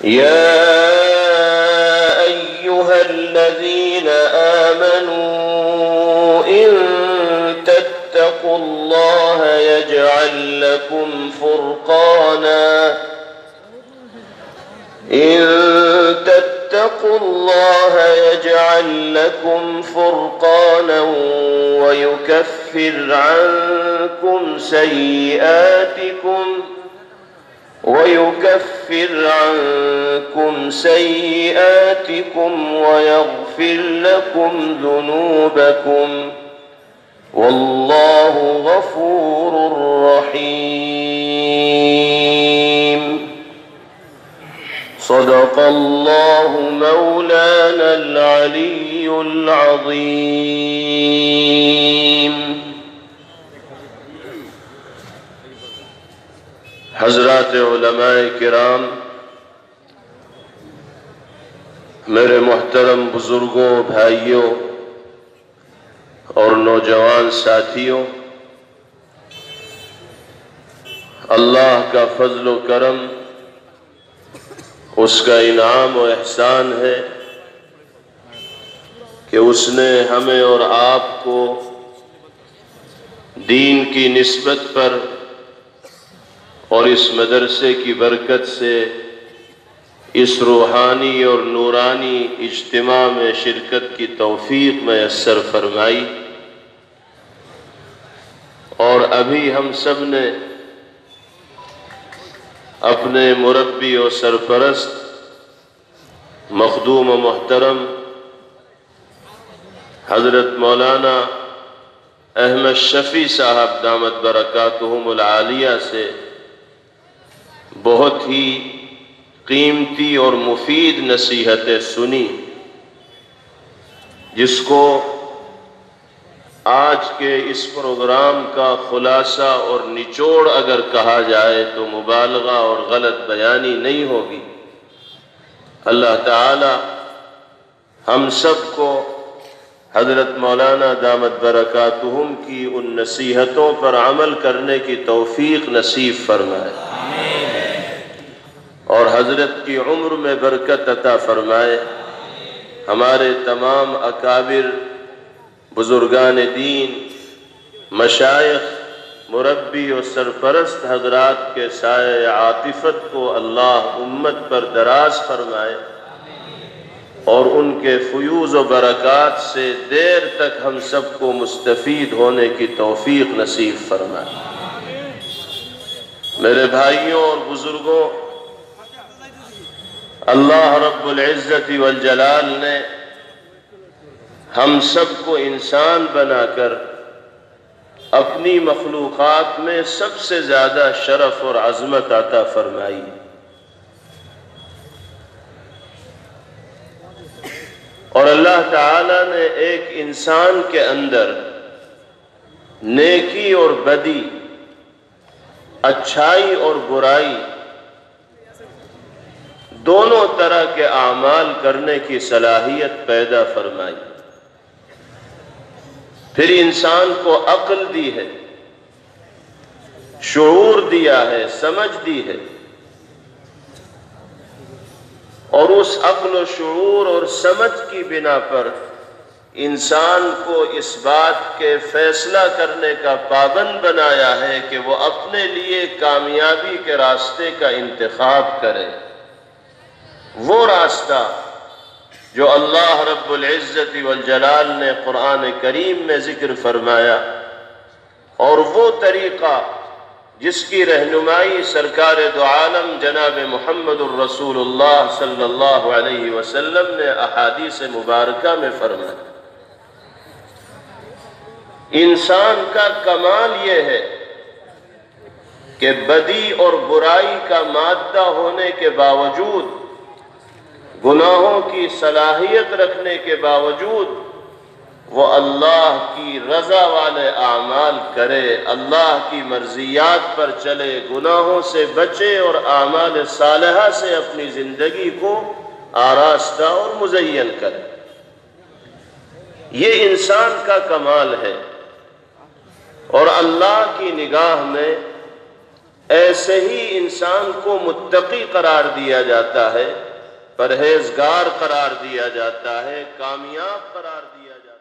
يا أيها الذين آمنوا إن تتقوا الله يجعل لكم فرقانا اتقوا الله يجعل لكم فرقانا ويكفر عنكم سيئاتكم ويغفر لكم ذنوبكم والله غفور رحيم صدق الله مولانا العلي العظيم. حضرات علماء کرام، میرے محترم بزرگوں، بھائیوں اور نوجوان ساتھیوں، اللہ کا فضل و کرم، اس کا انعام و احسان ہے کہ اس نے ہمیں اور آپ کو دین کی نسبت پر اور اس مدرسے کی برکت سے اس روحانی اور نورانی اجتماع میں شرکت کی توفیق میسر فرمائی، اور ابھی ہم سب نے اپنے مربی و سرپرست مخدوم و محترم حضرت مولانا احمد شفیع صاحب دامت برکاتہم العالیہ سے بہت ہی قیمتی اور مفید نصیحتیں سنی، جس کو آج کے اس پروگرام کا خلاصہ اور نچوڑ اگر کہا جائے تو مبالغہ اور غلط بیانی نہیں ہوگی۔ اللہ تعالی ہم سب کو حضرت مولانا دامت برکاتہم کی ان نصیحتوں پر عمل کرنے کی توفیق نصیب فرمائے، اور حضرت کی عمر میں برکت عطا فرمائے، ہمارے تمام اکابر بزرگان دین، مشائخ، مربی و سرپرست حضرات کے سایہ عاطفت کو اللہ امت پر دراز فرمائے، اور ان کے فیوز و برکات سے دیر تک ہم سب کو مستفید ہونے کی توفیق نصیب فرمائے۔ میرے بھائیوں اور بزرگوں، اللہ رب العزت والجلال نے ہم سب کو انسان بنا کر اپنی مخلوقات میں سب سے زیادہ شرف اور عظمت عطا فرمائی، اور اللہ تعالی نے ایک انسان کے اندر نیکی اور بدی، اچھائی اور برائی دونوں طرح کے اعمال کرنے کی صلاحیت پیدا فرمائی، پھر انسان کو عقل دی ہے، شعور دیا ہے، سمجھ دی ہے، اور اس عقل و شعور اور سمجھ کی بنا پر انسان کو اس بات کے فیصلہ کرنے کا پابند بنایا ہے کہ وہ اپنے لیے کامیابی کے راستے کا انتخاب کرے، وہ راستہ جو اللہ رب العزت والجلال نے قرآن کریم میں ذکر فرمایا، اور وہ طریقہ جس کی رہنمائی سرکار دو عالم جناب محمد الرسول اللہ صلی اللہ علیہ وسلم نے احادیث مبارکہ میں فرمایا۔ انسان کا کمال یہ ہے کہ بدی اور برائی کا مادہ ہونے کے باوجود، گناہوں کی صلاحیت رکھنے کے باوجود، وہ اللہ کی رضا والے اعمال کرے، اللہ کی مرضیات پر چلے، گناہوں سے بچے اور اعمال صالحہ سے اپنی زندگی کو آراستہ اور مزین کرے۔ یہ انسان کا کمال ہے، اور اللہ کی نگاہ میں ایسے ہی انسان کو متقی قرار دیا جاتا ہے، پرہیزگار قرار دیا جاتا ہے، کامیاب قرار دیا جاتا ہے۔